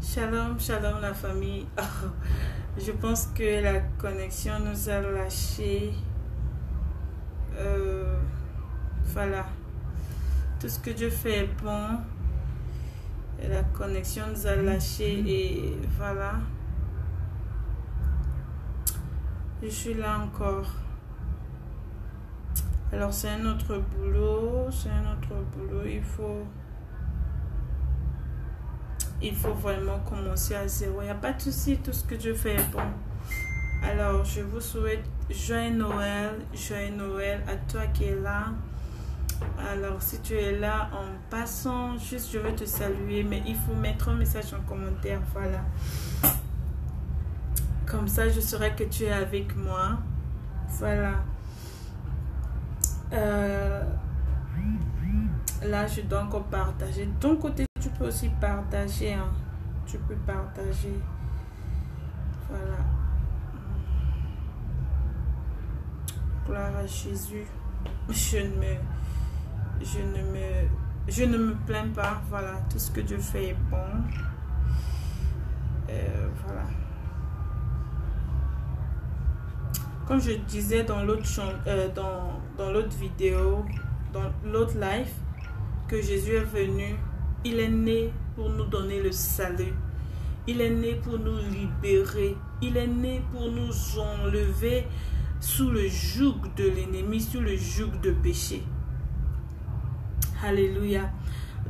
Shalom, shalom la famille. Oh, je pense que la connexion nous a lâché. Voilà. Tout ce que Dieu fait est bon. Et la connexion nous a lâché et voilà. Je suis là encore. Alors c'est un autre boulot. Il faut vraiment commencer à zéro. Il n'y a pas de souci, tout ce que Dieu fait est bon. Alors, je vous souhaite joyeux Noël à toi qui es là. Alors, si tu es là, en passant, juste je veux te saluer, mais il faut mettre un message en commentaire, voilà. Comme ça, je saurai que tu es avec moi. Voilà. Là, je dois encore partager. De ton côté, tu peux aussi partager. Hein. Tu peux partager. Voilà. Gloire à Jésus. Je ne me plains pas. Voilà. Tout ce que Dieu fait est bon. Voilà. Comme je disais dans l'autre vidéo, dans l'autre live, que Jésus est venu, il est né pour nous donner le salut. Il est né pour nous libérer. Il est né pour nous enlever sous le joug de l'ennemi, sous le joug de péché. Alléluia.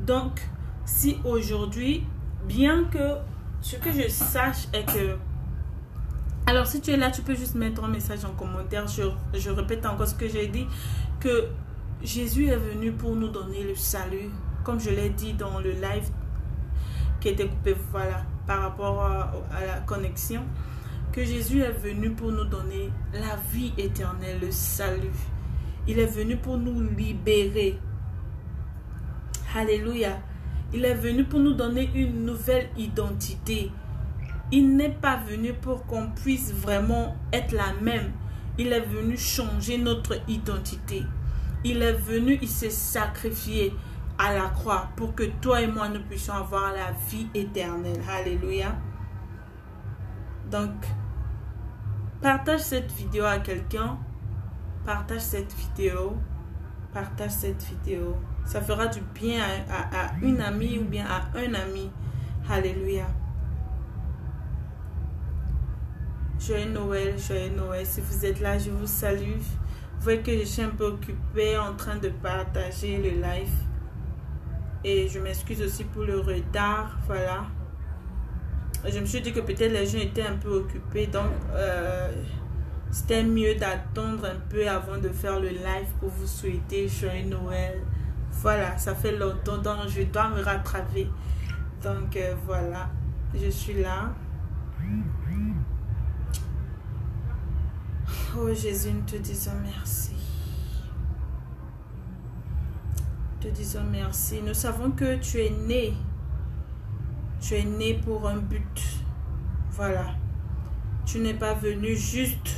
Donc, si aujourd'hui, bien que ce que je sache est que... Alors, si tu es là, tu peux juste mettre un message en commentaire. Je répète encore ce que j'ai dit, que Jésus est venu pour nous donner le salut, comme je l'ai dit dans le live qui était coupé, voilà, par rapport à la connexion, que Jésus est venu pour nous donner la vie éternelle, le salut. Il est venu pour nous libérer. Alléluia. Il est venu pour nous donner une nouvelle identité. Il n'est pas venu pour qu'on puisse vraiment être la même. Il est venu changer notre identité. Il est venu, il s'est sacrifié à la croix pour que toi et moi nous puissions avoir la vie éternelle. Alléluia. Donc, partage cette vidéo à quelqu'un. Partage cette vidéo. Partage cette vidéo. Ça fera du bien à une amie ou bien à un ami. Alléluia. Joyeux Noël, joyeux Noël. Si vous êtes là, je vous salue. Vous voyez que je suis un peu occupée en train de partager le live. Et je m'excuse aussi pour le retard. Voilà. Je me suis dit que peut-être les gens étaient un peu occupés. Donc, c'était mieux d'attendre un peu avant de faire le live pour vous souhaiter joyeux Noël. Voilà, ça fait longtemps. Donc, je dois me rattraper. Donc, voilà. Je suis là. Oh Jésus, nous te disons merci. Nous te disons merci. Nous savons que tu es né. Tu es né pour un but. Voilà. Tu n'es pas venu juste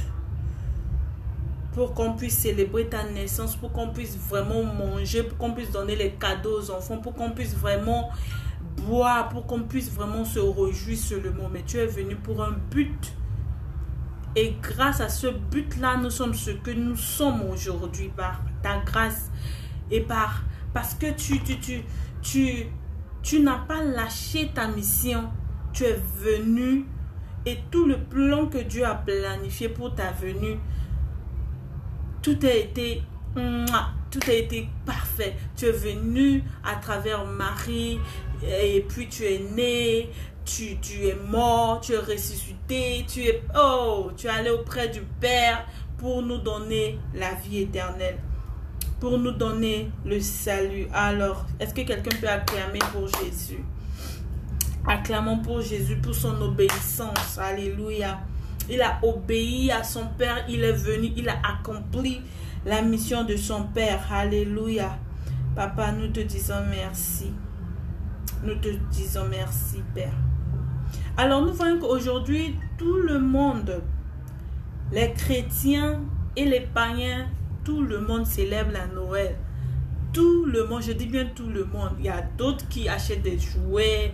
pour qu'on puisse célébrer ta naissance, pour qu'on puisse vraiment manger, pour qu'on puisse donner les cadeaux aux enfants, pour qu'on puisse vraiment boire, pour qu'on puisse vraiment se réjouir seulement. Mais tu es venu pour un but. Et grâce à ce but-là, nous sommes ce que nous sommes aujourd'hui par ta grâce et parce que tu n'as pas lâché ta mission. Tu es venu et tout le plan que Dieu a planifié pour ta venue, tout a été parfait. Tu es venu à travers Marie et puis tu es né. Tu es mort, tu es ressuscité, tu es allé auprès du Père pour nous donner la vie éternelle, pour nous donner le salut. Alors, est-ce que quelqu'un peut acclamer pour Jésus? Acclamons pour Jésus, pour son obéissance. Alléluia. Il a obéi à son Père, il est venu, il a accompli la mission de son Père. Alléluia. Papa, nous te disons merci. Nous te disons merci, Père. Alors, nous voyons qu'aujourd'hui, tout le monde, les chrétiens et les païens, tout le monde célèbre la Noël. Tout le monde, je dis bien tout le monde. Il y a d'autres qui achètent des jouets,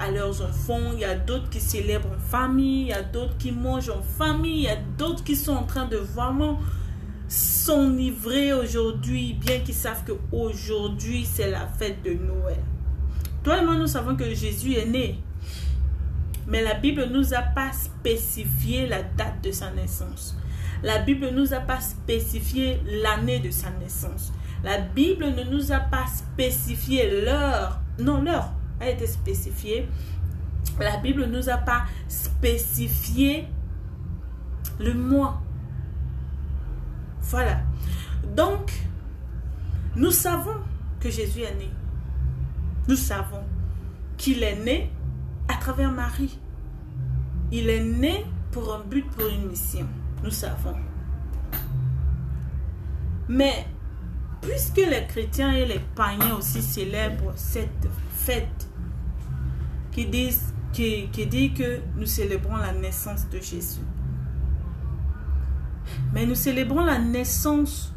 à leurs enfants, il y a d'autres qui célèbrent en famille, il y a d'autres qui mangent en famille, il y a d'autres qui sont en train de vraiment s'enivrer aujourd'hui, bien qu'ils savent qu'aujourd'hui c'est la fête de Noël. Toi et moi, nous savons que Jésus est né. Mais la Bible ne nous a pas spécifié la date de sa naissance. La Bible ne nous a pas spécifié l'année de sa naissance. La Bible ne nous a pas spécifié l'heure. Non, l'heure a été spécifiée. La Bible ne nous a pas spécifié le mois. Voilà. Donc, nous savons que Jésus est né. Nous savons qu'il est né à travers Marie. Il est né pour un but, pour une mission. Nous savons. Mais, puisque les chrétiens et les païens aussi célèbrent cette fête qui dit que nous célébrons la naissance de Jésus. Mais nous célébrons la naissance.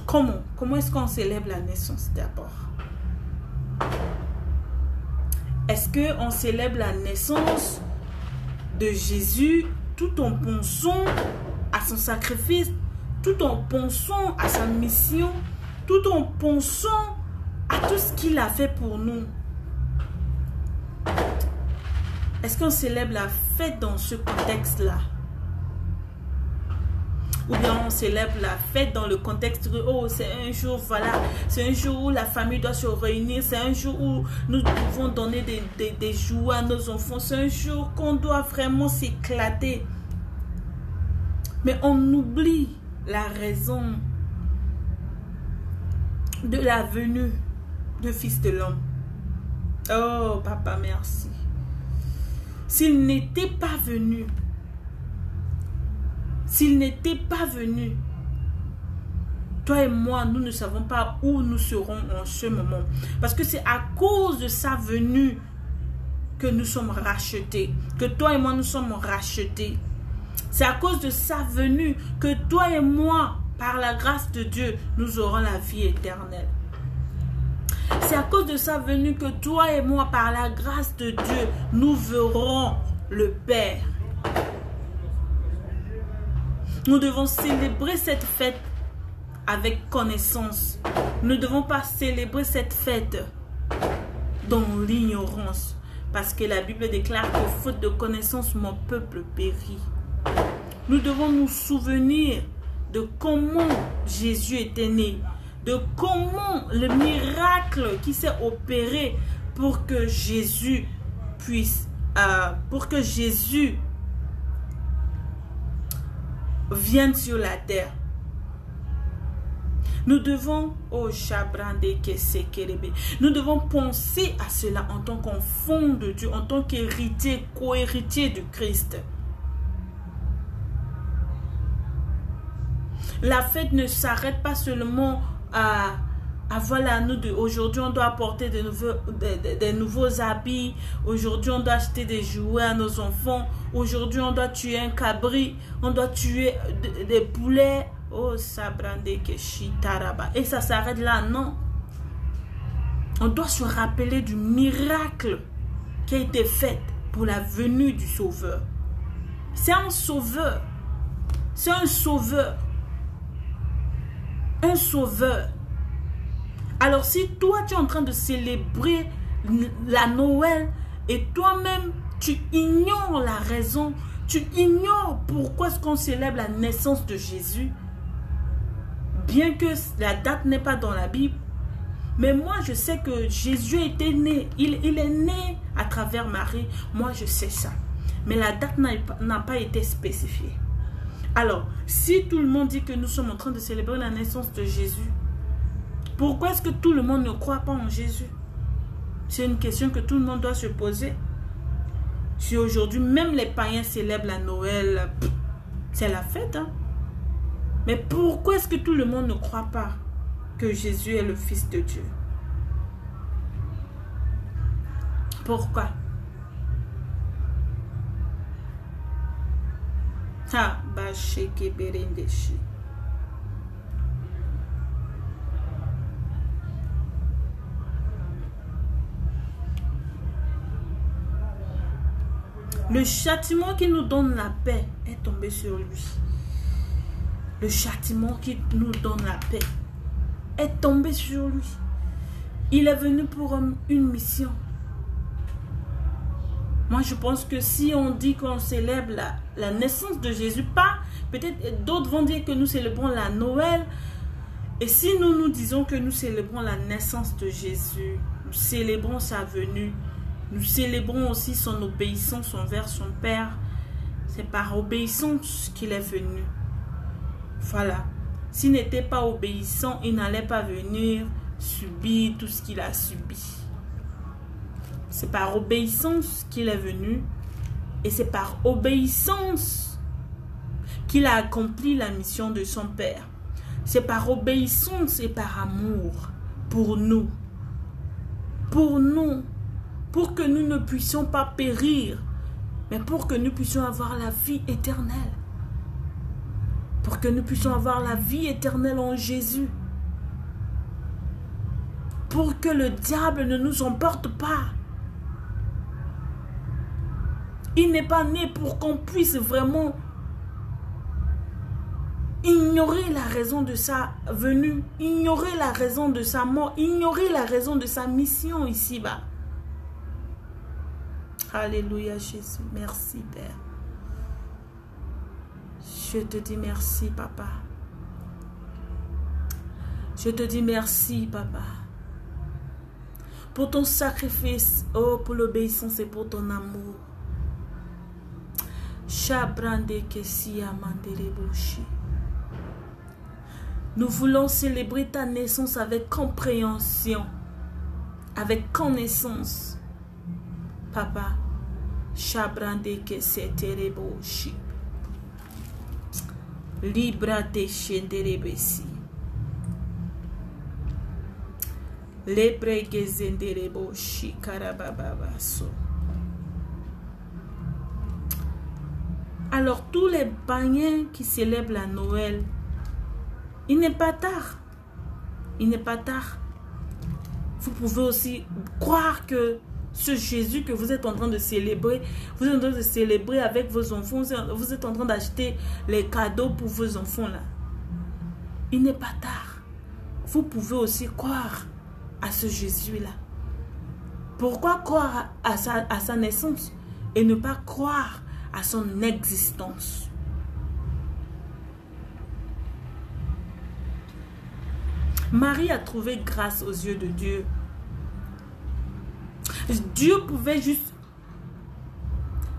Comment? Comment est-ce qu'on célèbre la naissance d'abord? Est-ce qu'on célèbre la naissance de Jésus tout en pensant à son sacrifice, tout en pensant à sa mission, tout en pensant à tout ce qu'il a fait pour nous? Est-ce qu'on célèbre la fête dans ce contexte-là? Ou bien on célèbre la fête dans le contexte de oh, c'est un jour, voilà, c'est un jour où la famille doit se réunir, c'est un jour où nous devons donner des jouets à nos enfants, c'est un jour qu'on doit vraiment s'éclater. Mais on oublie la raison de la venue du Fils de l'homme. Oh, papa, merci. S'il n'était pas venu, toi et moi, nous ne savons pas où nous serons en ce moment. Parce que c'est à cause de sa venue que nous sommes rachetés. Que toi et moi, nous sommes rachetés. C'est à cause de sa venue que toi et moi, par la grâce de Dieu, nous aurons la vie éternelle. C'est à cause de sa venue que toi et moi, par la grâce de Dieu, nous verrons le Père. Nous devons célébrer cette fête avec connaissance. Nous ne devons pas célébrer cette fête dans l'ignorance. Parce que la Bible déclare que faute de connaissance, mon peuple périt. Nous devons nous souvenir de comment Jésus était né. De comment le miracle qui s'est opéré pour que Jésus puisse, vienne sur la terre. Nous devons, nous devons penser à cela en tant qu'enfant de Dieu, en tant qu'héritier, co-héritier du Christ. La fête ne s'arrête pas seulement à voilà, aujourd'hui on doit apporter des nouveaux habits, aujourd'hui on doit acheter des jouets à nos enfants, aujourd'hui on doit tuer un cabri, on doit tuer des poulets. Oh, sabrande que chitaraba. Et ça s'arrête là, non. On doit se rappeler du miracle qui a été fait pour la venue du Sauveur. C'est un sauveur. C'est un sauveur. Un sauveur. Alors si toi tu es en train de célébrer la Noël et toi-même tu ignores la raison, tu ignores pourquoi est-ce qu'on célèbre la naissance de Jésus, bien que la date n'est pas dans la Bible, mais moi je sais que Jésus était né, il est né à travers Marie, moi je sais ça, mais la date n'a pas été spécifiée. Alors, si tout le monde dit que nous sommes en train de célébrer la naissance de Jésus, pourquoi est-ce que tout le monde ne croit pas en Jésus? C'est une question que tout le monde doit se poser. Si aujourd'hui, même les païens célèbrent la Noël, c'est la fête. Hein? Mais pourquoi est-ce que tout le monde ne croit pas que Jésus est le Fils de Dieu? Pourquoi? Ha, basheke berendeshi. Le châtiment qui nous donne la paix est tombé sur lui. Le châtiment qui nous donne la paix est tombé sur lui. Il est venu pour une mission. Moi, je pense que si on dit qu'on célèbre la naissance de Jésus, pas, peut-être d'autres vont dire que nous célébrons la Noël. Et si nous disons que nous célébrons la naissance de Jésus, nous célébrons sa venue, nous célébrons aussi son obéissance envers son Père. C'est par obéissance qu'il est venu. Voilà. S'il n'était pas obéissant, il n'allait pas venir subir tout ce qu'il a subi. C'est par obéissance qu'il est venu. Et c'est par obéissance qu'il a accompli la mission de son Père. C'est par obéissance et par amour pour nous. Pour nous. Pour que nous ne puissions pas périr, mais pour que nous puissions avoir la vie éternelle. Pour que nous puissions avoir la vie éternelle en Jésus. Pour que le diable ne nous emporte pas. Il n'est pas né pour qu'on puisse vraiment ignorer la raison de sa venue, ignorer la raison de sa mort, ignorer la raison de sa mission ici-bas. Alléluia Jésus, merci Père. Je te dis merci Papa. Je te dis merci Papa. Pour ton sacrifice, oh pour l'obéissance et pour ton amour. Nous voulons célébrer ta naissance avec compréhension, avec connaissance. Papa, Shabrande que c'était boshi. Libra de shenderebesi. Lebre gezendereboshi karabababaso. Alors tous les païens qui célèbrent la Noël, il n'est pas tard. Il n'est pas tard. Vous pouvez aussi croire que ce Jésus que vous êtes en train de célébrer, vous êtes en train de célébrer avec vos enfants, vous êtes en train d'acheter les cadeaux pour vos enfants là. Il n'est pas tard. Vous pouvez aussi croire à ce Jésus là. Pourquoi croire à sa naissance et ne pas croire à son existence? Marie a trouvé grâce aux yeux de Dieu. Dieu pouvait juste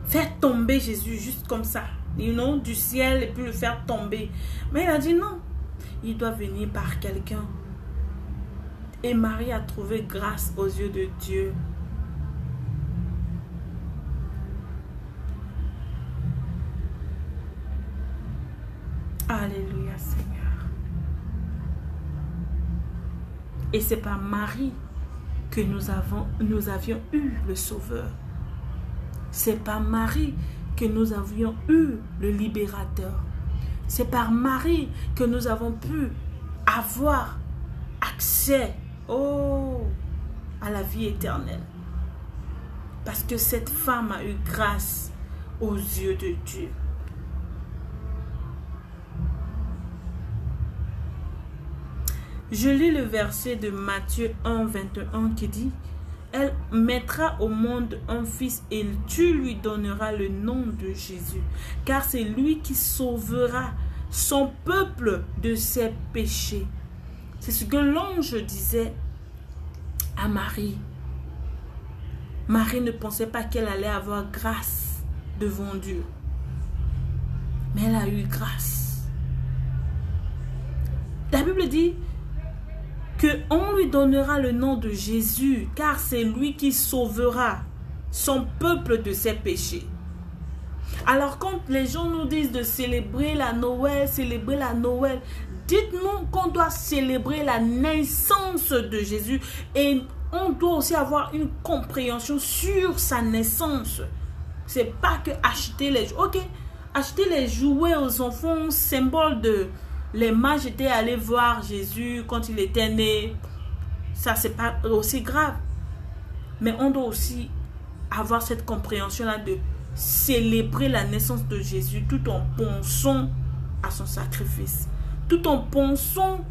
faire tomber Jésus juste comme ça, du ciel, et puis le faire tomber. Mais il a dit non, il doit venir par quelqu'un. Et Marie a trouvé grâce aux yeux de Dieu. Alléluia Seigneur. Et c'est par Marie que nous avions eu le Sauveur. C'est par Marie que nous avions eu le Libérateur. C'est par Marie que nous avons pu avoir accès à la vie éternelle. Parce que cette femme a eu grâce aux yeux de Dieu. Je lis le verset de Matthieu 1, 21 qui dit: elle mettra au monde un fils et tu lui donneras le nom de Jésus, car c'est lui qui sauvera son peuple de ses péchés. C'est ce que l'ange disait à Marie. Marie ne pensait pas qu'elle allait avoir grâce devant Dieu, mais elle a eu grâce. La Bible dit qu'on lui donnera le nom de Jésus, car c'est lui qui sauvera son peuple de ses péchés. Alors quand les gens nous disent de célébrer la Noël, dites-nous qu'on doit célébrer la naissance de Jésus et on doit aussi avoir une compréhension sur sa naissance. C'est pas que acheter les jouets. Ok, acheter les jouets aux enfants, symbole de... Les mages étaient allés voir Jésus quand il était né. Ça, c'est pas aussi grave. Mais on doit aussi avoir cette compréhension-là de célébrer la naissance de Jésus tout en pensant à son sacrifice, tout en pensant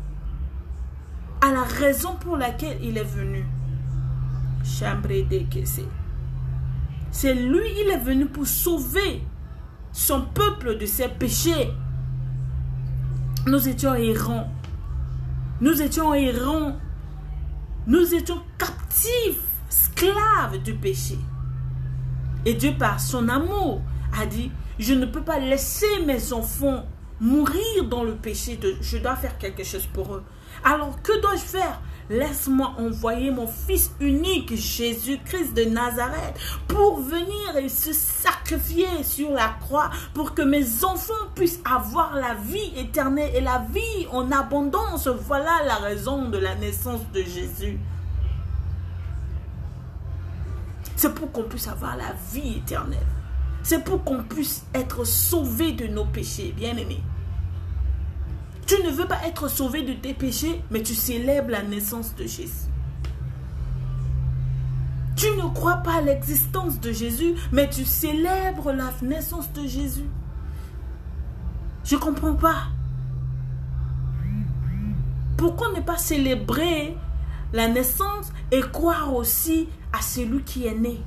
à la raison pour laquelle il est venu. C'est lui, il est venu pour sauver son peuple de ses péchés. Nous étions errants. Nous étions errants. Nous étions captifs, esclaves du péché. Et Dieu, par son amour, a dit, je ne peux pas laisser mes enfants mourir dans le péché. Je dois faire quelque chose pour eux. Alors, que dois-je faire? Laisse-moi envoyer mon fils unique, Jésus-Christ de Nazareth, pour venir et se sacrifier sur la croix, pour que mes enfants puissent avoir la vie éternelle et la vie en abondance. Voilà la raison de la naissance de Jésus. C'est pour qu'on puisse avoir la vie éternelle. C'est pour qu'on puisse être sauvé de nos péchés, bien-aimés. Tu ne veux pas être sauvé de tes péchés, mais tu célèbres la naissance de Jésus. Tu ne crois pas à l'existence de Jésus, mais tu célèbres la naissance de Jésus. Je ne comprends pas. Pourquoi ne pas célébrer la naissance et croire aussi à celui qui est né?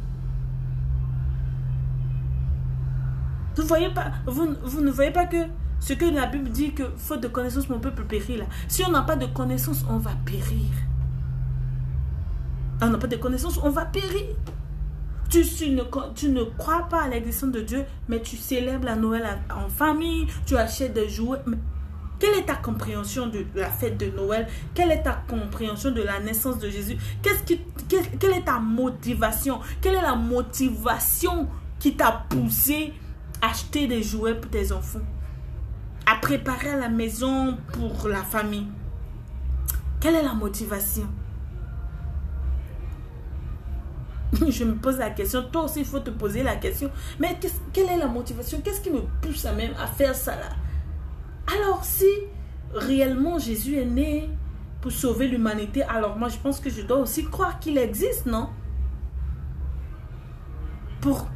Vous ne voyez pas que ce que la Bible dit que faute de connaissance, mon peuple périt là. Si on n'a pas de connaissance, on va périr. On n'a pas de connaissance, on va périr. Tu ne crois pas à l'existence de Dieu, mais tu célèbres la Noël en famille, tu achètes des jouets. Mais quelle est ta compréhension de la fête de Noël? Quelle est ta compréhension de la naissance de Jésus? Quelle est ta motivation? Quelle est la motivation qui t'a poussé à acheter des jouets pour tes enfants? À préparer à la maison pour la famille? Quelle est la motivation? Je me pose la question. Toi aussi, il faut te poser la question. Mais quelle est la motivation? Qu'est-ce qui me pousse à faire ça là? Alors, si réellement Jésus est né pour sauver l'humanité, alors moi, je pense que je dois aussi croire qu'il existe, non? Pour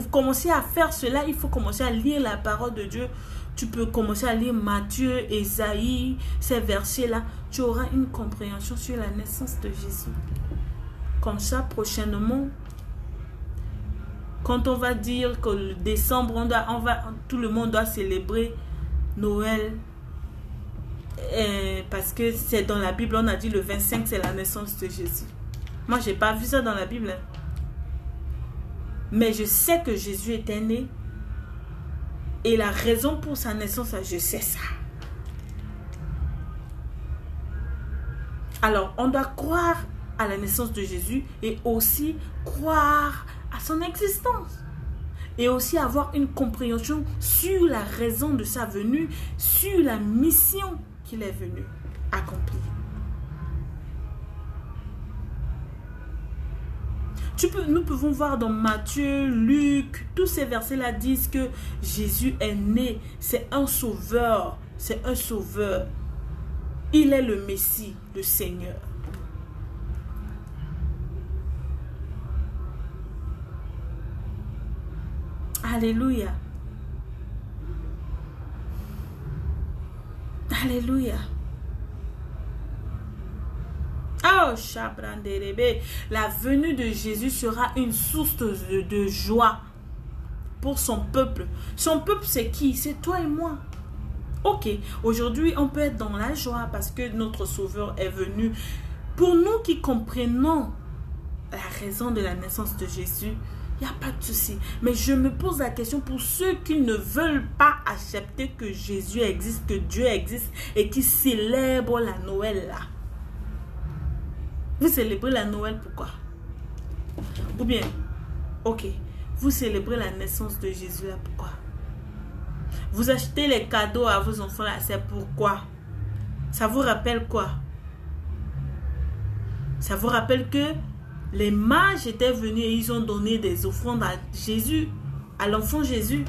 commencer à faire cela, il faut commencer à lire la parole de Dieu. Tu peux commencer à lire Matthieu, Ésaïe, ces versets-là. Tu auras une compréhension sur la naissance de Jésus. Comme ça, prochainement, quand on va dire que le décembre, tout le monde doit célébrer Noël. Parce que c'est dans la Bible, on a dit le 25, c'est la naissance de Jésus. Moi, je n'ai pas vu ça dans la Bible. Mais je sais que Jésus était né. Et la raison pour sa naissance, je sais ça. Alors, on doit croire à la naissance de Jésus et aussi croire à son existence. Et aussi avoir une compréhension sur la raison de sa venue, sur la mission qu'il est venu accomplir. Nous pouvons voir dans Matthieu, Luc, tous ces versets-là disent que Jésus est né. C'est un sauveur. C'est un sauveur. Il est le Messie, le Seigneur. Alléluia. Alléluia. Oh, Chabranderebe, la venue de Jésus sera une source de joie pour son peuple. Son peuple, c'est qui? C'est toi et moi. Ok, aujourd'hui, on peut être dans la joie parce que notre Sauveur est venu. Pour nous qui comprenons la raison de la naissance de Jésus, il n'y a pas de souci. Mais je me pose la question pour ceux qui ne veulent pas accepter que Jésus existe, que Dieu existe et qui célèbrent la Noël là. Vous célébrez la Noël, pourquoi? Ou bien, ok, vous célébrez la naissance de Jésus là, pourquoi? Vous achetez les cadeaux à vos enfants là, c'est pourquoi? Ça vous rappelle quoi? Ça vous rappelle que les mages étaient venus et ils ont donné des offrandes à Jésus, à l'enfant Jésus.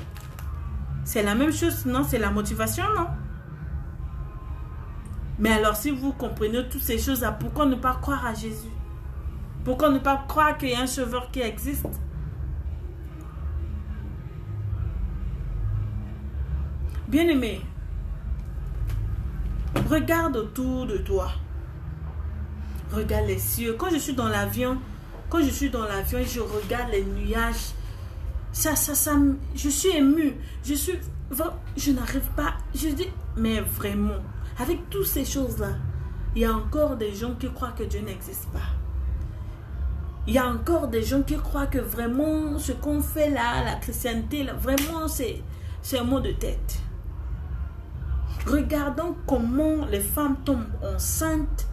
C'est la même chose, non? C'est la motivation, non? Mais alors, si vous comprenez toutes ces choses-là, pourquoi ne pas croire à Jésus? Pourquoi ne pas croire qu'il y a un sauveur qui existe? Bien-aimé, regarde autour de toi. Regarde les cieux. Quand je suis dans l'avion, et je regarde les nuages, je suis émue. Je n'arrive pas. Je dis, mais vraiment, avec toutes ces choses-là, il y a encore des gens qui croient que Dieu n'existe pas. Il y a encore des gens qui croient que vraiment ce qu'on fait là, la christianité, là, vraiment c'est un mot de tête. Regardons comment les femmes tombent enceintes.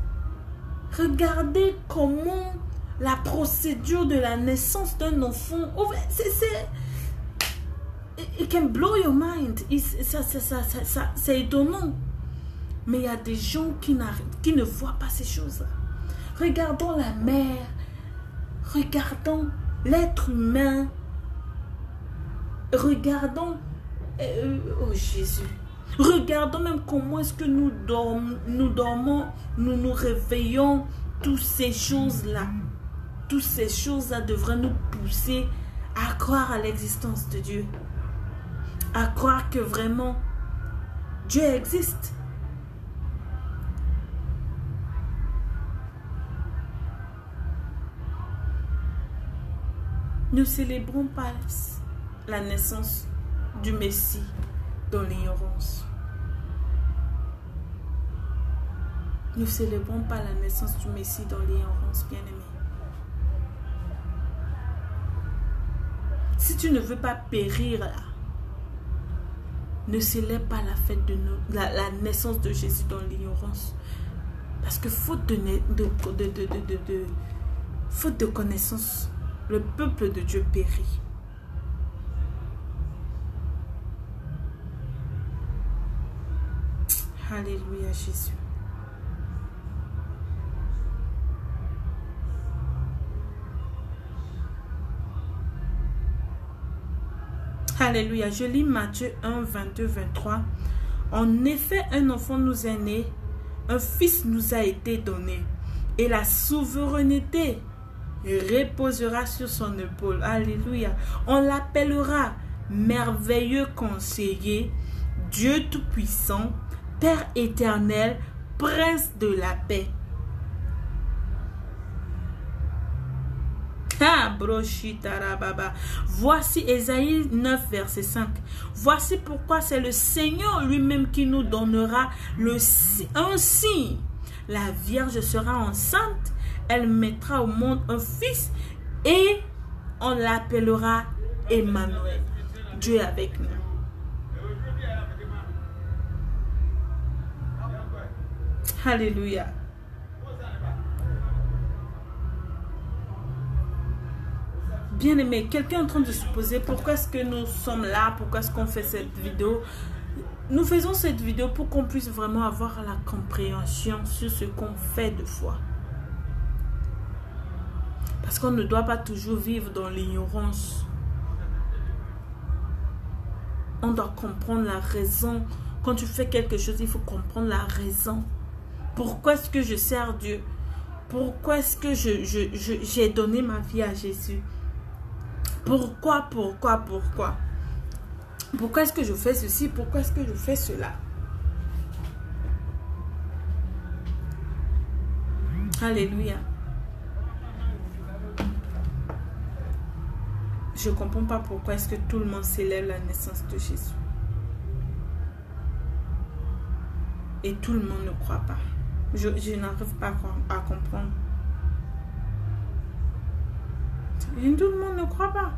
Regardez comment la procédure de la naissance d'un enfant, it can blow your mind. C'est étonnant. Mais il y a des gens qui ne voient pas ces choses-là. Regardons la mer. Regardons l'être humain. Regardons... oh Jésus. Regardons même comment est-ce que nous dormons, nous nous réveillons. Toutes ces choses-là devraient nous pousser à croire à l'existence de Dieu. À croire que vraiment Dieu existe. Ne célébrons pas la naissance du Messie dans l'ignorance. Ne célébrons pas la naissance du Messie dans l'ignorance, bien-aimé. Si tu ne veux pas périr là, ne célèbre pas la fête de la naissance de Jésus dans l'ignorance. Parce que faute de connaissance, le peuple de Dieu périt. Alléluia Jésus. Alléluia. Je lis Matthieu 1, 22, 23. En effet, un enfant nous est né, un fils nous a été donné, et la souveraineté reposera sur son épaule. Alléluia. On l'appellera merveilleux conseiller, Dieu tout-puissant, Père éternel, Prince de la paix. Voici Ésaïe 9, verset 5. Voici pourquoi c'est le Seigneur lui-même qui nous donnera un signe. La Vierge sera enceinte, elle mettra au monde un fils et on l'appellera Emmanuel. Dieu est avec nous. Alléluia. Bien-aimé, quelqu'un est en train de se poser pourquoi est-ce que nous sommes là, pourquoi est-ce qu'on fait cette vidéo. Nous faisons cette vidéo pour qu'on puisse vraiment avoir la compréhension sur ce qu'on fait de foi. Parce qu'on ne doit pas toujours vivre dans l'ignorance. On doit comprendre la raison. Quand tu fais quelque chose, il faut comprendre la raison. Pourquoi est-ce que je sers Dieu? Pourquoi est-ce que j'ai donné ma vie à Jésus? Pourquoi est-ce que je fais ceci? Pourquoi est-ce que je fais cela? Alléluia. Je ne comprends pas pourquoi est-ce que tout le monde célèbre la naissance de Jésus. Et tout le monde ne croit pas. Je n'arrive pas à comprendre. Et tout le monde ne croit pas.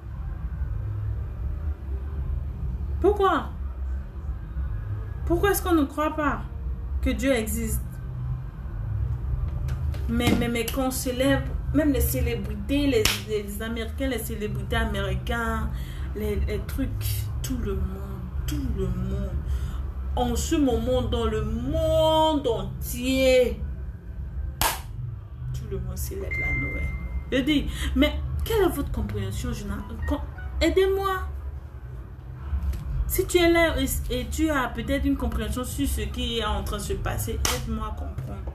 Pourquoi? Pourquoi est-ce qu'on ne croit pas que Dieu existe? Mais qu'on célèbre, même les célébrités, les Américains, les célébrités américains, les trucs, tout le monde. En ce moment, dans le monde entier, tout le monde célèbre la Noël. Je dis, mais quelle est votre compréhension? Aidez-moi. Si tu es là et tu as peut-être une compréhension sur ce qui est en train de se passer, aide-moi à comprendre.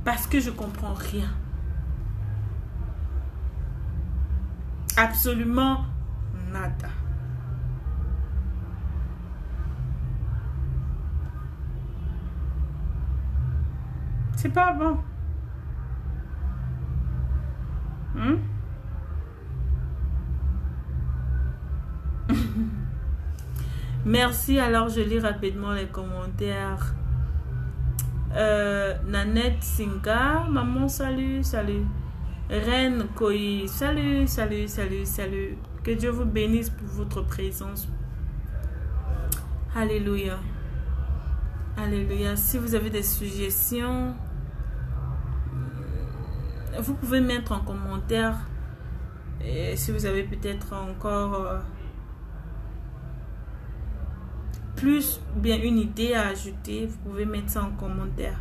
Parce que je ne comprends rien. Absolument nada. C'est pas bon. Merci. Alors, je lis rapidement les commentaires. Nanette Singa, maman, salut, salut. Reine Koi, salut, salut, salut, salut. Que Dieu vous bénisse pour votre présence. Alléluia. Alléluia. Si vous avez des suggestions, vous pouvez mettre en commentaire. Et si vous avez peut-être encore plus bien une idée à ajouter, vous pouvez mettre ça en commentaire.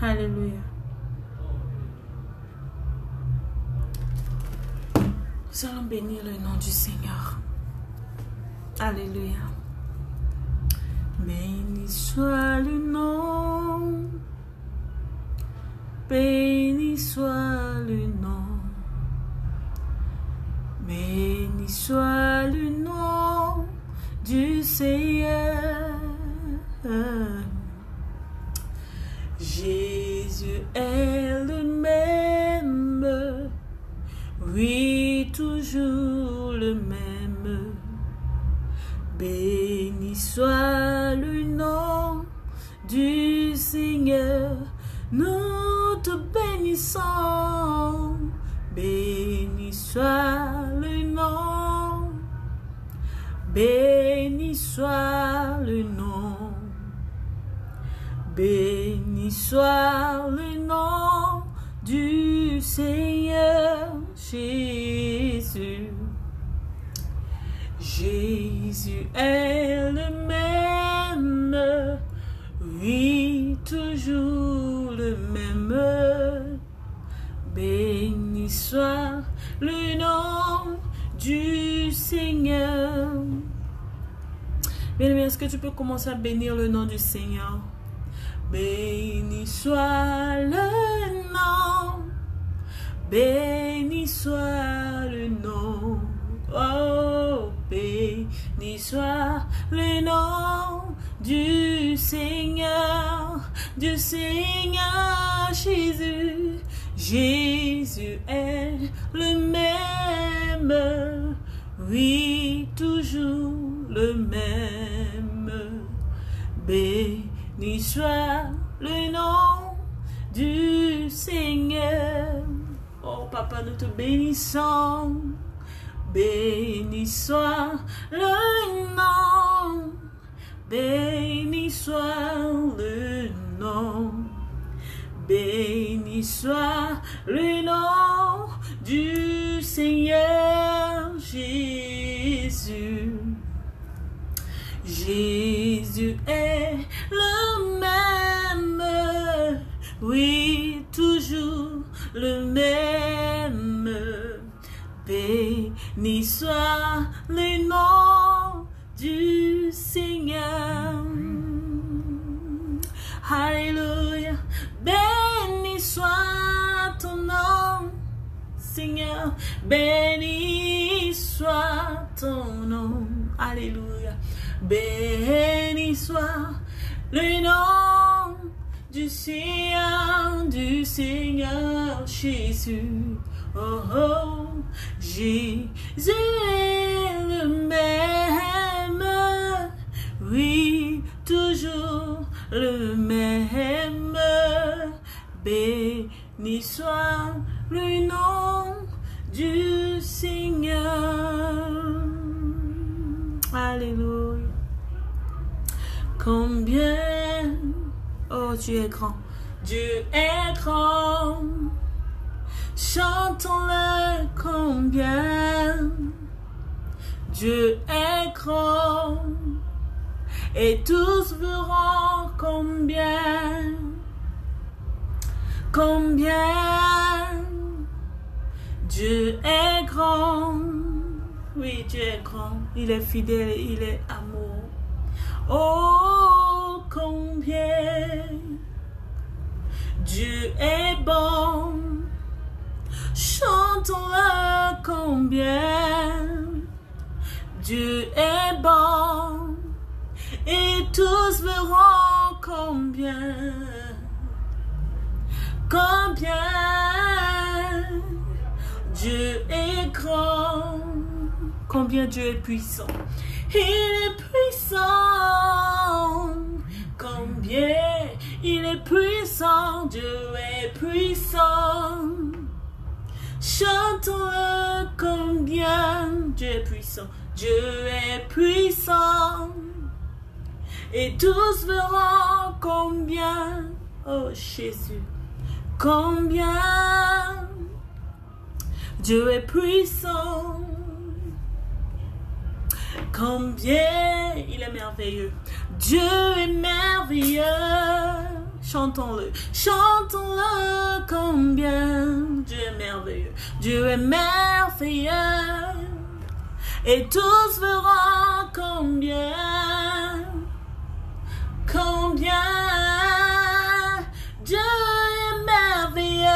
Alléluia. Nous allons bénir le nom du Seigneur. Alléluia. Béni soit le nom. Béni soit le nom. Béni soit le nom du Seigneur. Jésus est le même, oui, toujours le même. Béni soit le nom du Seigneur, nous te bénissons. Béni soit le nom, béni soit le nom. Béni soit le nom du Seigneur Jésus. Jésus est le même, oui, toujours le même. Béni soit le nom du Seigneur. Bien-aimé, est-ce que tu peux commencer à bénir le nom du Seigneur? Béni soit le nom, béni soit le nom, oh, béni soit le nom du Seigneur Jésus. Jésus est le même, oui, toujours le même. Béni soit le nom du Seigneur. Oh Papa, nous te bénissons. Béni soit le nom. Béni soit le nom. Béni soit le nom du Seigneur Jésus. Jésus est le même, oui, toujours le même. Béni soit le nom du Seigneur. Alléluia. Béni soit ton nom, Seigneur. Béni soit ton nom. Alléluia. Béni soit le nom du Seigneur Jésus. Oh, oh, Jésus est le même, oui, toujours le même. Béni soit le nom du Seigneur. Alléluia. Combien, oh Dieu est grand, Dieu est grand, chantons-le combien, Dieu est grand, et tous verront combien, Dieu est grand, oui Dieu est grand, il est fidèle, il est amour. Oh, combien Dieu est bon, chantons-le combien, et tous verront combien Dieu est grand, combien Dieu est puissant. Il est puissant, combien il est puissant, Dieu est puissant. Chantons-le combien Dieu est puissant, Dieu est puissant. Et tous verront combien, oh Jésus, combien Dieu est puissant. Combien il est merveilleux. Dieu est merveilleux. Chantons-le. Chantons-le combien Dieu est merveilleux. Dieu est merveilleux. Et tous verront combien Dieu est merveilleux.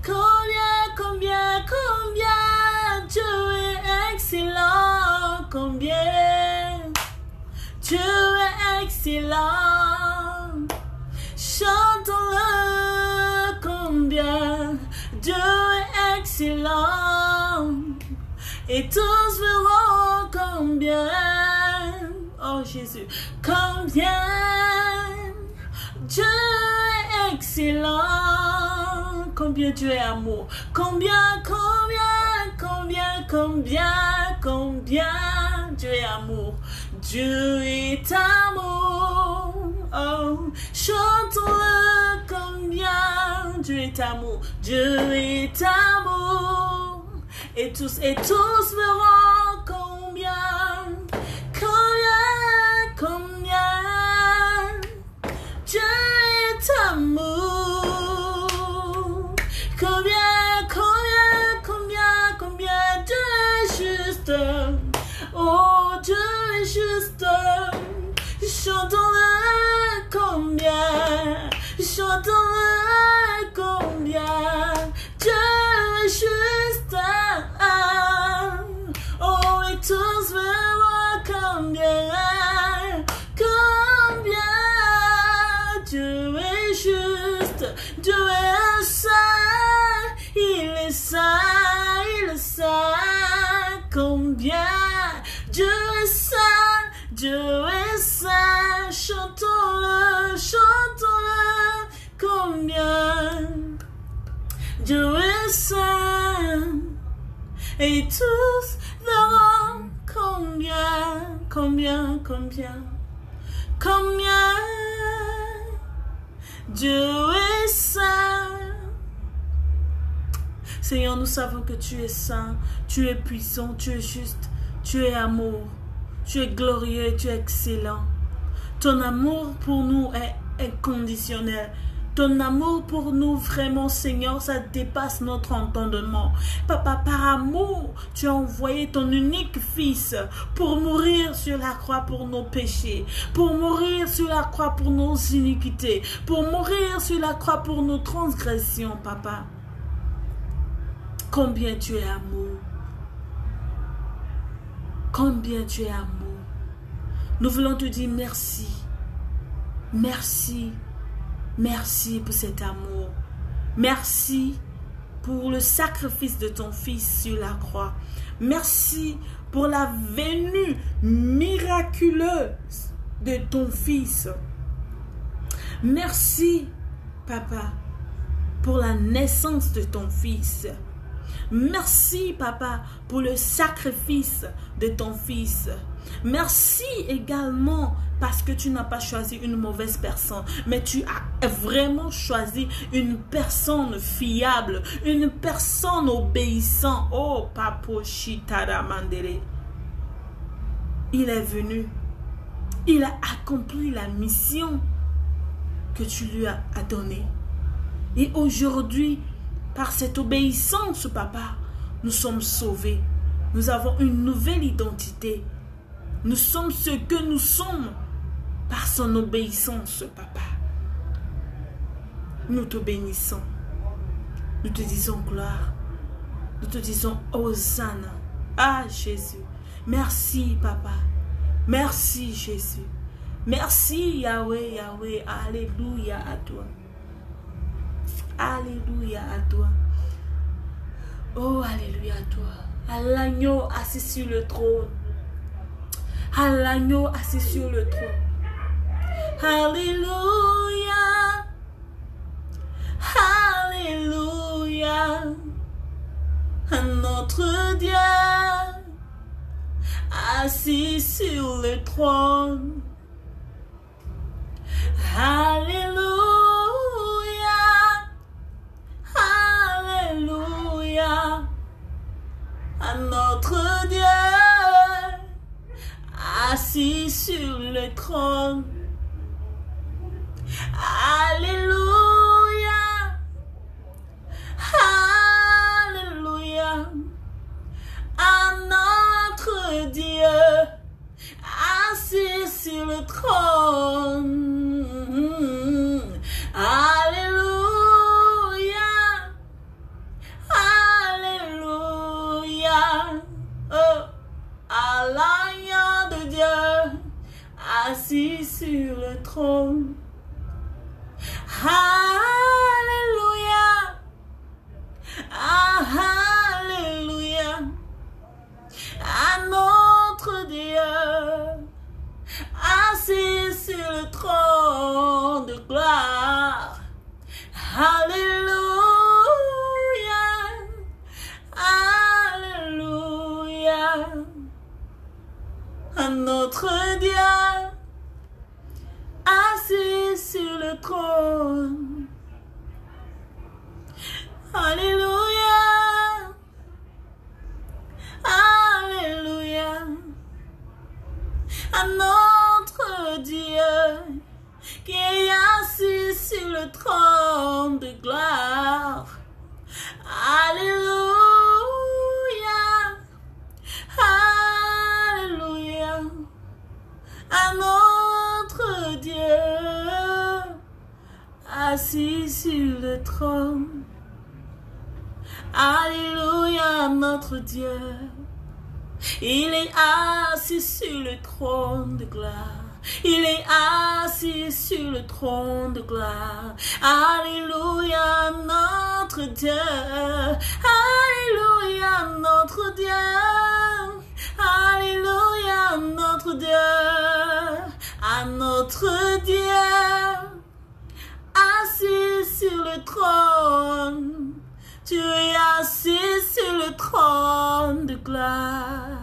Combien Dieu est excellent. Combien Dieu est excellent. Chantons-le combien Dieu est excellent. Et tous verront combien, oh Jésus, combien Dieu est excellent. Combien Dieu est amour. Combien Dieu est amour. Dieu est amour. Oh, chantons-le combien Dieu est amour. Dieu est amour. Et tous verront combien Dieu est amour. Combien Dieu est juste. Oh, Dieu est juste. Chantons-le combien Dieu est juste. Oh, et tous verront combien Dieu est juste. Dieu est saint, il est saint, combien Dieu est saint, chantons-le, combien Dieu est saint, et tous verront combien Dieu est saint. Seigneur, nous savons que tu es saint, tu es puissant, tu es juste, tu es amour, tu es glorieux, tu es excellent. Ton amour pour nous est inconditionnel. Ton amour pour nous, vraiment, Seigneur, ça dépasse notre entendement. Papa, par amour, tu as envoyé ton unique Fils pour mourir sur la croix pour nos péchés, pour mourir sur la croix pour nos iniquités, pour mourir sur la croix pour nos transgressions, Papa. Combien tu es amour. Combien tu es amour. Nous voulons te dire merci. Merci. Merci pour cet amour. Merci pour le sacrifice de ton Fils sur la croix. Merci pour la venue miraculeuse de ton Fils. Merci, Papa, pour la naissance de ton Fils. Merci, Papa, pour le sacrifice de ton Fils. Merci également parce que tu n'as pas choisi une mauvaise personne, mais tu as vraiment choisi une personne fiable, une personne obéissante. Oh, Papo Shitara Mandere. Il est venu. Il a accompli la mission que tu lui as donnée. Et aujourd'hui, par cette obéissance, Papa, nous sommes sauvés. Nous avons une nouvelle identité. Nous sommes ce que nous sommes par son obéissance, Papa. Nous te bénissons. Nous te disons gloire. Nous te disons Hosanna. Ah, Jésus. Merci, Papa. Merci Jésus. Merci Yahweh, Yahweh. Alléluia à toi. Alléluia à toi. Oh, alléluia à toi. À l'agneau assis sur le trône. À l'agneau assis sur le trône. Alléluia. Alléluia. À notre Dieu assis sur le trône. Alléluia. Alléluia. À notre Dieu assis sur le trône. Alléluia. Alléluia. À notre Dieu assis sur le trône. Alléluia. Alléluia. Oh, à l'agneau de Dieu assis sur le trône. Alléluia. Alléluia. À notre Dieu assis sur le trône de gloire. Alléluia. Alléluia. À notre Dieu assis sur le trône. Alléluia. Alléluia. À notre Dieu qui est assis sur le trône de gloire. Alléluia. Alléluia. À notre Dieu assis sur le trône. Alléluia, notre Dieu. Il est assis sur le trône de gloire. Il est assis sur le trône de gloire. Alléluia, notre Dieu. Alléluia, notre Dieu. Alléluia, notre Dieu. À notre Dieu. Assis sur le trône. Tu es assis sur le trône de gloire.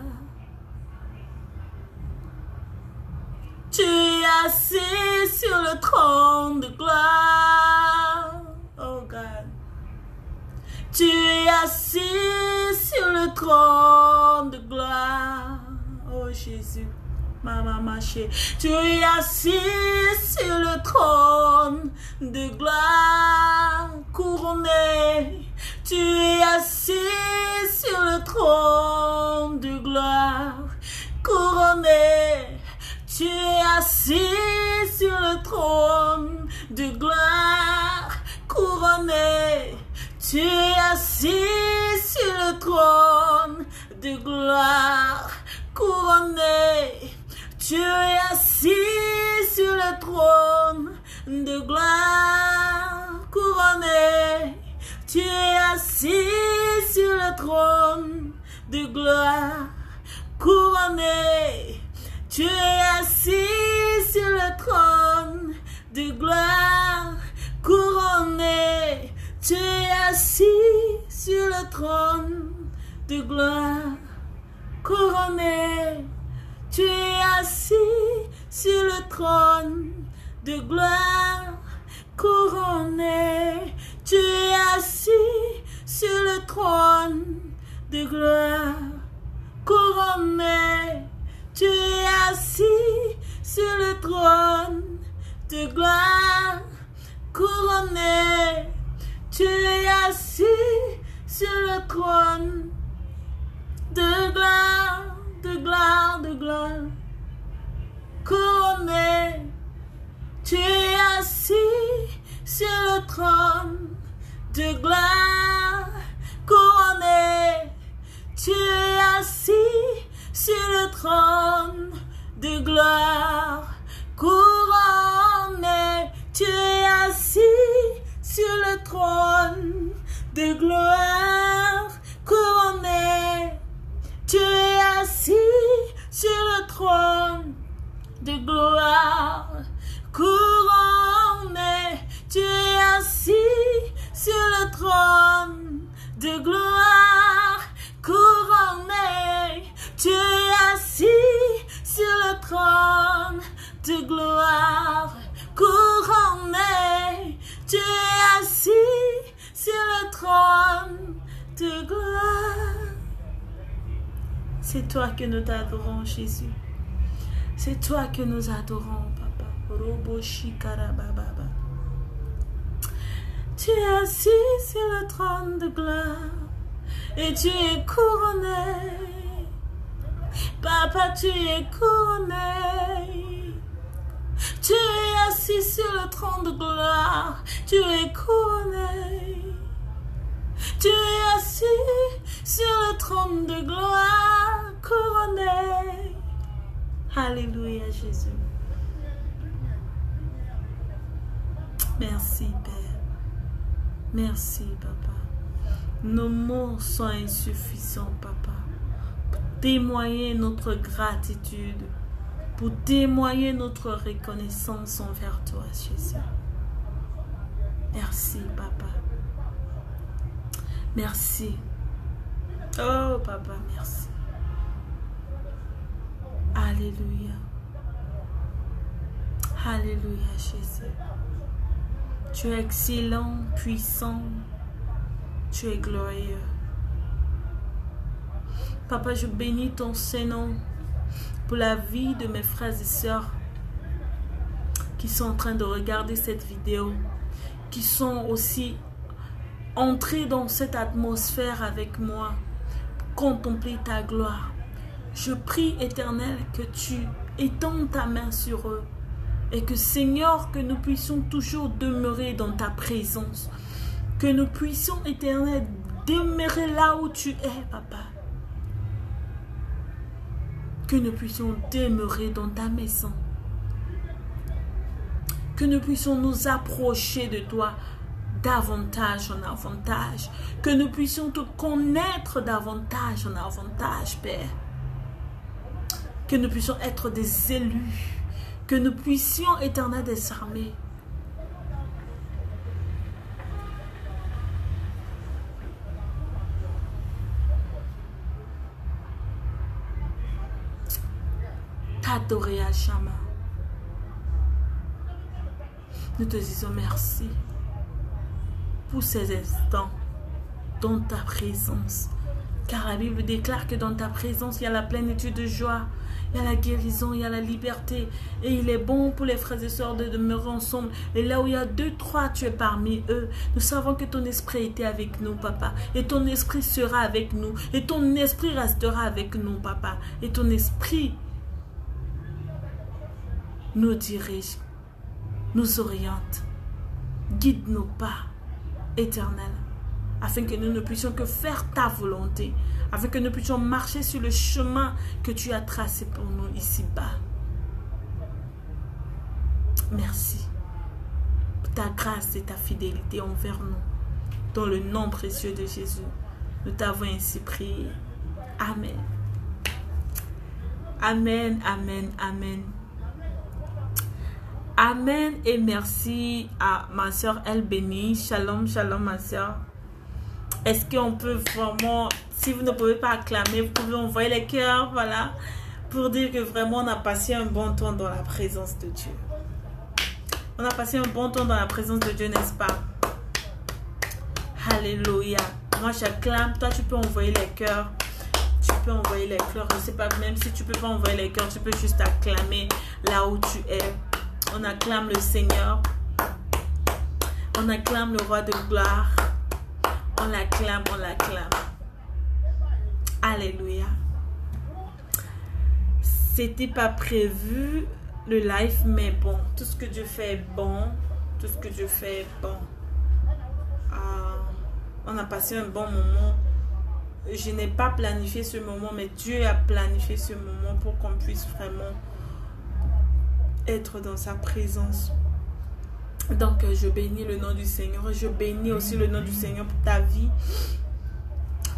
Tu es assis sur le trône de gloire. Oh God. Tu es assis sur le trône de gloire. Oh Jésus. Maman Maché. Tu es assis sur le trône de gloire. Couronné. Tu es assis sur le trône de gloire. Couronné. Tu es assis sur le trône de gloire. Couronné. Tu es assis sur le trône de gloire. Couronné. Tu es assis sur le trône de gloire. Couronné. Tu es assis sur le trône de gloire. Couronné. Tu es assis sur le trône de gloire. Couronné. Tu es assis sur le trône de gloire. Couronné. Tu es assis sur le trône de gloire. Couronné. Tu es assis sur le trône de gloire. Couronné. Tu es assis sur le trône de gloire. Couronné. Tu es assis sur le trône de gloire, de gloire, de gloire. Couronné. Tu es assis sur le trône de gloire. Couronné. Tu es assis sur le trône de gloire, couronné, tu es assis sur le trône de gloire, couronné, tu es assis sur le trône de gloire, couronné, tu es assis sur le trône de gloire, couronné, tu es assis sur le trône de gloire, couronné, tu es assis sur le trône de gloire. C'est toi que nous t'adorons, Jésus. C'est toi que nous adorons, Papa. Robo Shikarababa. Tu es assis sur le trône de gloire et tu es couronné. Papa, tu es couronné. Tu es assis sur le trône de gloire. Tu es couronné. Tu es assis sur le trône de gloire, couronné. Alléluia, Jésus. Merci, Père. Merci, Papa. Nos mots sont insuffisants, Papa, pour témoigner notre gratitude, pour témoigner notre reconnaissance envers toi, Jésus. Merci, Papa. Merci. Oh, Papa, merci. Alléluia. Alléluia, Jésus. Tu es excellent, puissant. Tu es glorieux. Papa, je bénis ton Saint-Nom pour la vie de mes frères et sœurs qui sont en train de regarder cette vidéo, qui sont aussi entrés dans cette atmosphère avec moi, contempler ta gloire. Je prie, Éternel, que tu étendes ta main sur eux et que, Seigneur, que nous puissions toujours demeurer dans ta présence, que nous puissions, Éternel, demeurer là où tu es, Papa, que nous puissions demeurer dans ta maison, que nous puissions nous approcher de toi davantage en avantage, que nous puissions te connaître davantage en avantage, Père, que nous puissions être des élus, que nous puissions, Éternel des armées, t'adorer à Shama. Nous te disons merci pour ces instants dans ta présence. Car la Bible déclare que dans ta présence, il y a la plénitude de joie, il y a la guérison, il y a la liberté. Et il est bon pour les frères et sœurs de demeurer ensemble. Et là où il y a 2, 3, tu es parmi eux. Nous savons que ton esprit était avec nous, Papa. Et ton esprit sera avec nous. Et ton esprit restera avec nous, Papa. Et ton esprit nous dirige, nous oriente, guide nos pas, Éternel, afin que nous ne puissions que faire ta volonté, afin que nous puissions marcher sur le chemin que tu as tracé pour nous ici-bas. Merci pour ta grâce et ta fidélité envers nous. Dans le nom précieux de Jésus, nous t'avons ainsi prié. Amen. Amen, amen, amen. Amen et merci à ma soeur Elle Bénie. Shalom, shalom ma soeur. Est-ce qu'on peut vraiment, si vous ne pouvez pas acclamer, vous pouvez envoyer les cœurs, voilà, pour dire que vraiment on a passé un bon temps dans la présence de Dieu. On a passé un bon temps dans la présence de Dieu, n'est-ce pas? Alléluia. Moi j'acclame, toi tu peux envoyer les cœurs. Tu peux envoyer les cœurs, je ne sais pas, même si tu ne peux pas envoyer les cœurs, tu peux juste acclamer là où tu es. On acclame le Seigneur. On acclame le Roi de gloire. On l'acclame, on l'acclame. Alléluia. C'était pas prévu le live, mais bon, tout ce que Dieu fait est bon. Tout ce que Dieu fait est bon. On a passé un bon moment. Je n'ai pas planifié ce moment, mais Dieu a planifié ce moment pour qu'on puisse vraiment être dans sa présence. Donc, je bénis le nom du Seigneur. Et je bénis aussi le nom du Seigneur pour ta vie.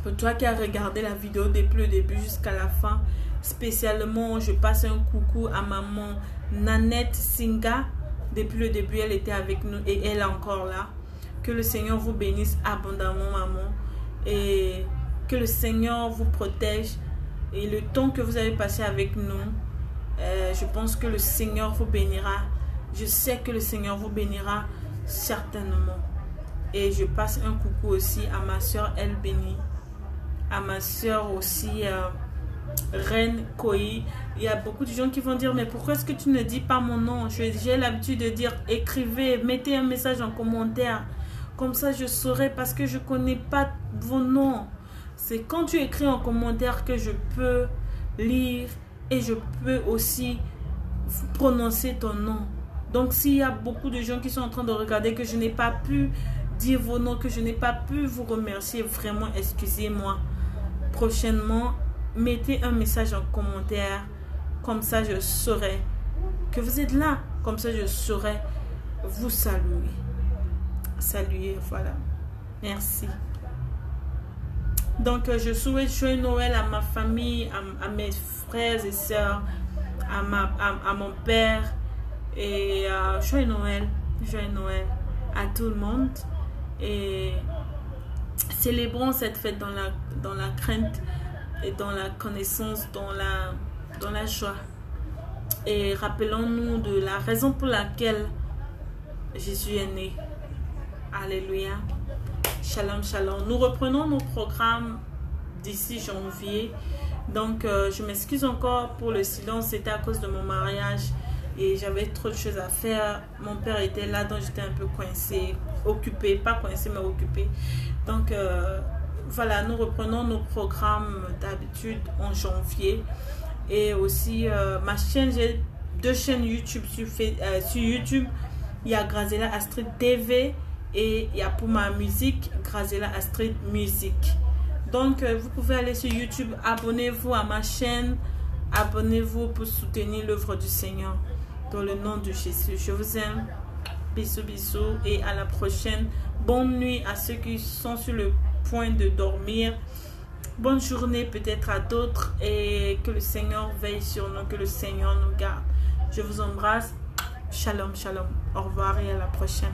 Pour toi qui as regardé la vidéo depuis le début jusqu'à la fin. Spécialement, je passe un coucou à maman Nanette Singa. Depuis le début, elle était avec nous et elle est encore là. Que le Seigneur vous bénisse abondamment, maman. Et que le Seigneur vous protège. Et le temps que vous avez passé avec nous, je pense que le Seigneur vous bénira. Je sais que le Seigneur vous bénira certainement. Et je passe un coucou aussi à ma soeur Elle Bénie. À ma soeur aussi, Reine Koi. Il y a beaucoup de gens qui vont dire, mais pourquoi est-ce que tu ne dis pas mon nom? J'ai l'habitude de dire, écrivez, mettez un message en commentaire. Comme ça, je saurai parce que je ne connais pas vos noms. C'est quand tu écris en commentaire que je peux lire et je peux aussi prononcer ton nom. Donc, s'il y a beaucoup de gens qui sont en train de regarder que je n'ai pas pu dire vos noms, que je n'ai pas pu vous remercier, vraiment, excusez-moi. Prochainement, mettez un message en commentaire. Comme ça, je saurai que vous êtes là. Comme ça, je saurai vous saluer. Saluer, voilà. Merci. Donc, je souhaite joyeux Noël à ma famille, à mes frères et sœurs, à mon père. Et joyeux Noël à tout le monde. Et célébrons cette fête dans la crainte et dans la connaissance, dans la joie. Et rappelons-nous de la raison pour laquelle Jésus est né. Alléluia. Shalom, shalom. Nous reprenons nos programmes d'ici janvier. Donc, je m'excuse encore pour le silence. C'était à cause de mon mariage. Et j'avais trop de choses à faire. Mon père était là, donc j'étais un peu coincée. Occupée. Pas coincée, mais occupée. Donc, voilà, nous reprenons nos programmes d'habitude en janvier. Et aussi, ma chaîne, j'ai 2 chaînes YouTube sur YouTube. Il y a Grazela Astrid TV. Et il y a pour ma musique, Grazela Astrid Music. Donc, vous pouvez aller sur YouTube, abonnez-vous à ma chaîne, abonnez-vous pour soutenir l'œuvre du Seigneur. Dans le nom de Jésus, je vous aime. Bisous, bisous et à la prochaine. Bonne nuit à ceux qui sont sur le point de dormir. Bonne journée peut-être à d'autres et que le Seigneur veille sur nous, que le Seigneur nous garde. Je vous embrasse. Shalom, shalom. Au revoir et à la prochaine.